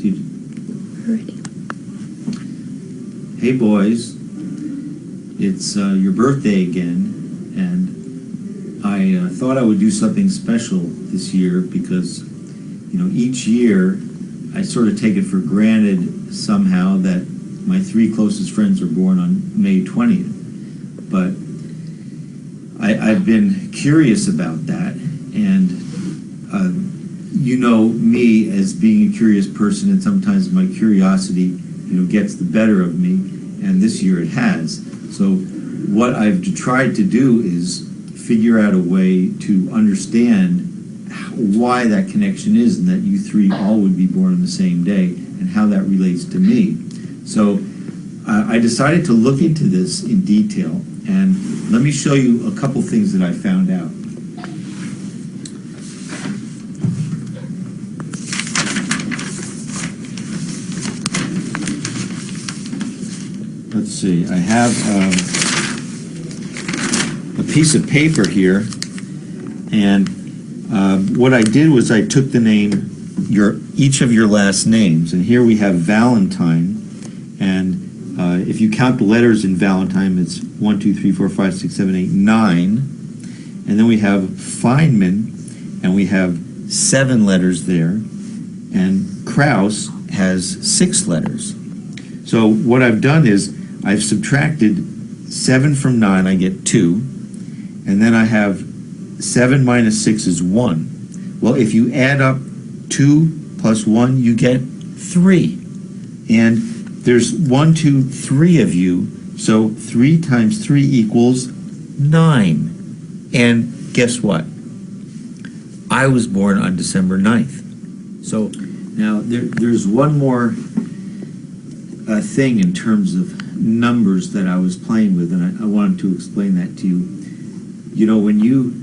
Ready. Hey boys, it's your birthday again, and I thought I would do something special this year because, each year I sort of take it for granted somehow that my 3 closest friends are born on May 20th. But I've been curious about that, and you know me as being a curious person, and sometimes my curiosity, gets the better of me, and this year it has. So what I've tried to do is figure out a way to understand why that connection is, and that you 3 all would be born on the same day, and how that relates to me. So I decided to look into this in detail, and let me show you a couple things that I found out. Let's see, I have a piece of paper here, and what I did was I took the name, each of your last names, and here we have Valentine, and if you count the letters in Valentine, it's 1, 2, 3, 4, 5, 6, 7, 8, 9, and then we have Feynman, and we have 7 letters there, and Krauss has 6 letters. So what I've done is I've subtracted 7 from 9, I get 2, and then I have 7 minus 6 is 1. Well, if you add up 2 plus 1, you get 3. And there's 1, 2, 3 of you, so 3 times 3 equals 9. And guess what? I was born on December 9th. So now there's one more thing in terms of numbers that I was playing with, and I wanted to explain that to you. When you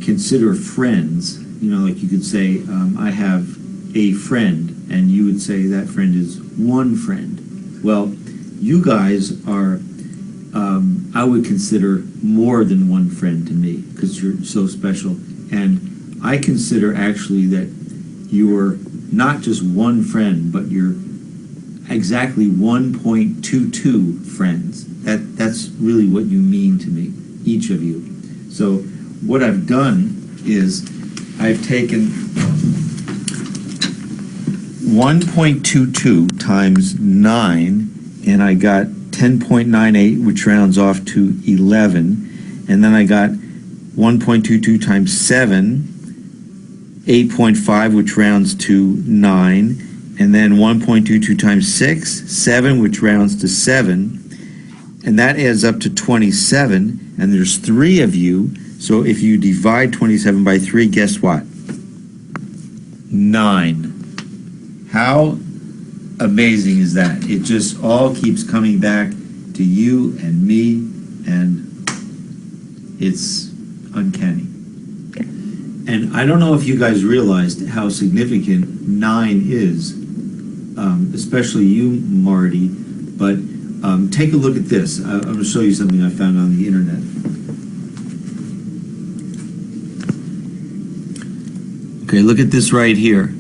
consider friends, like you could say, I have a friend, and you would say that friend is one friend. Well, you guys are, I would consider more than one friend to me, because you're so special. And I consider actually that you're not just one friend, but you're exactly 1.22 friends. That's really what you mean to me, each of you. So what I've done is I've taken 1.22 times 9, and I got 10.98, which rounds off to 11, and then I got 1.22 times 7, 8.5, which rounds to 9, and then 1.22 times 6, 7, which rounds to 7, and that adds up to 27, and there's 3 of you, so if you divide 27 by 3, guess what? 9. How amazing is that? It just all keeps coming back to you and me, and it's uncanny. And I don't know if you guys realized how significant 9 is, especially you, Marty, but take a look at this. I'm going to show you something I found on the internet. Okay, look at this right here.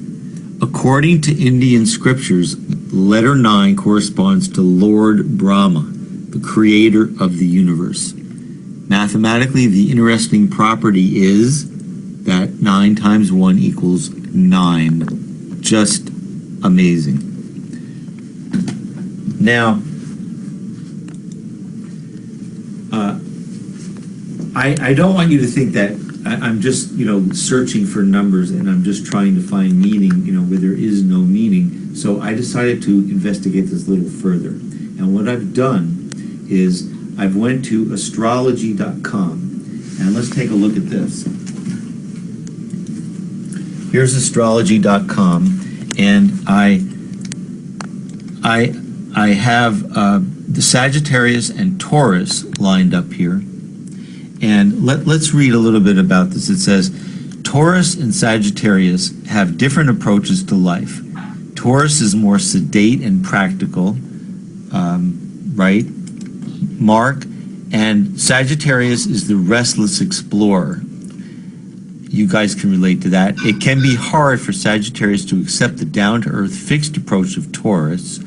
According to Indian scriptures, letter 9 corresponds to Lord Brahma, the creator of the universe. Mathematically, the interesting property is that 9 times 1 equals 9. Just amazing. Now, I don't want you to think that I'm just, searching for numbers and I'm just trying to find meaning, where there is no meaning. So I decided to investigate this a little further. And what I've done is I've went to astrology.com, and let's take a look at this. Here's astrology.com, and I have the Sagittarius and Taurus lined up here. And let's read a little bit about this. It says, Taurus and Sagittarius have different approaches to life. Taurus is more sedate and practical, right? Mark. And Sagittarius is the restless explorer. you guys can relate to that. It can be hard for Sagittarius to accept the down-to-earth fixed approach of Taurus,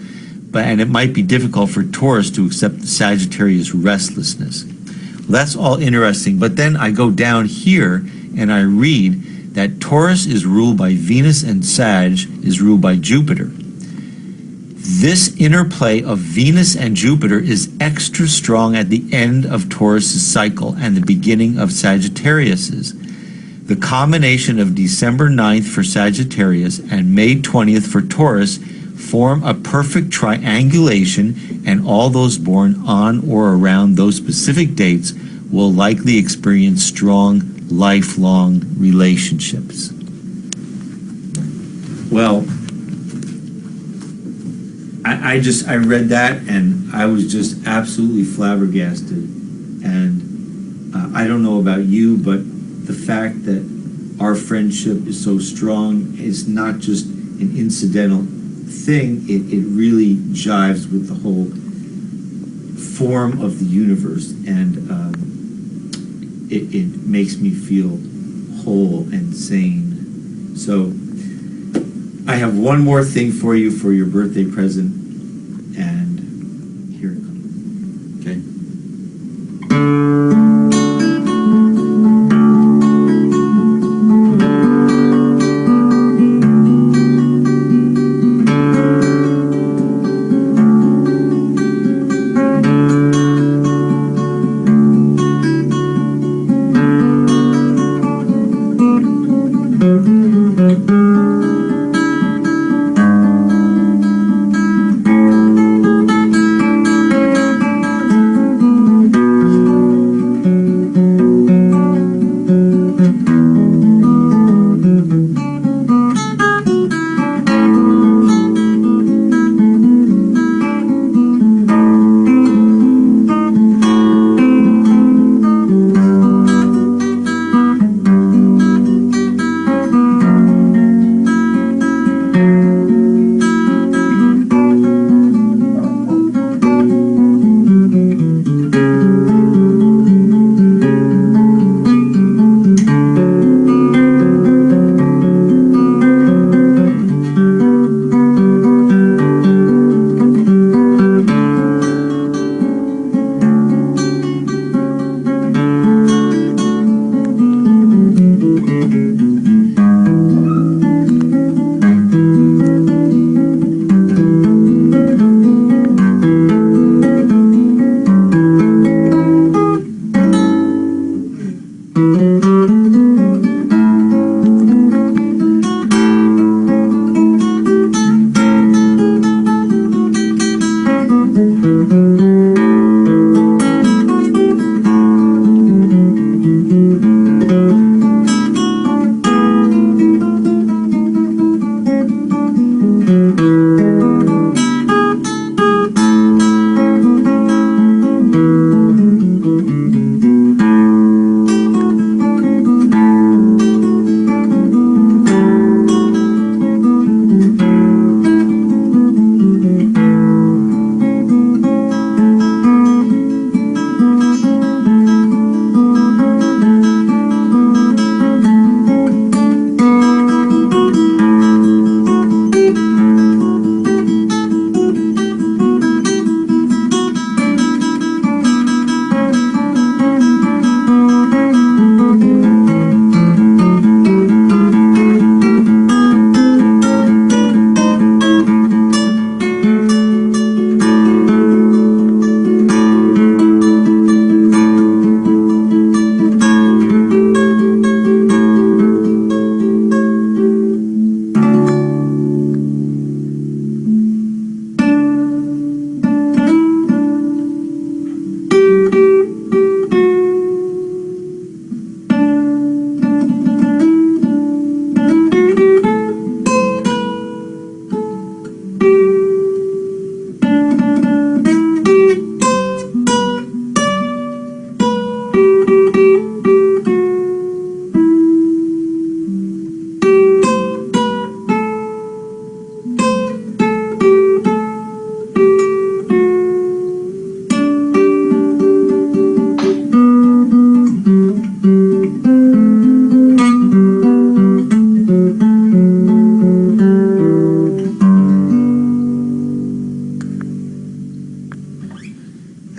and it might be difficult for Taurus to accept the Sagittarius restlessness. Well, that's all interesting, but then I go down here and I read that Taurus is ruled by Venus and Sag is ruled by Jupiter. This interplay of Venus and Jupiter is extra strong at the end of Taurus's cycle and the beginning of Sagittarius's. The combination of December 9th for Sagittarius and May 20th for Taurus form a perfect triangulation, and all those born on or around those specific dates will likely experience strong, lifelong relationships. Well, I read that and I was just absolutely flabbergasted. And I don't know about you, but the fact that our friendship is so strong is not just an incidental thing, it really jives with the whole form of the universe, and it makes me feel whole and sane. So I have one more thing for you for your birthday present, and here it comes. Okay.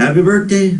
Happy birthday.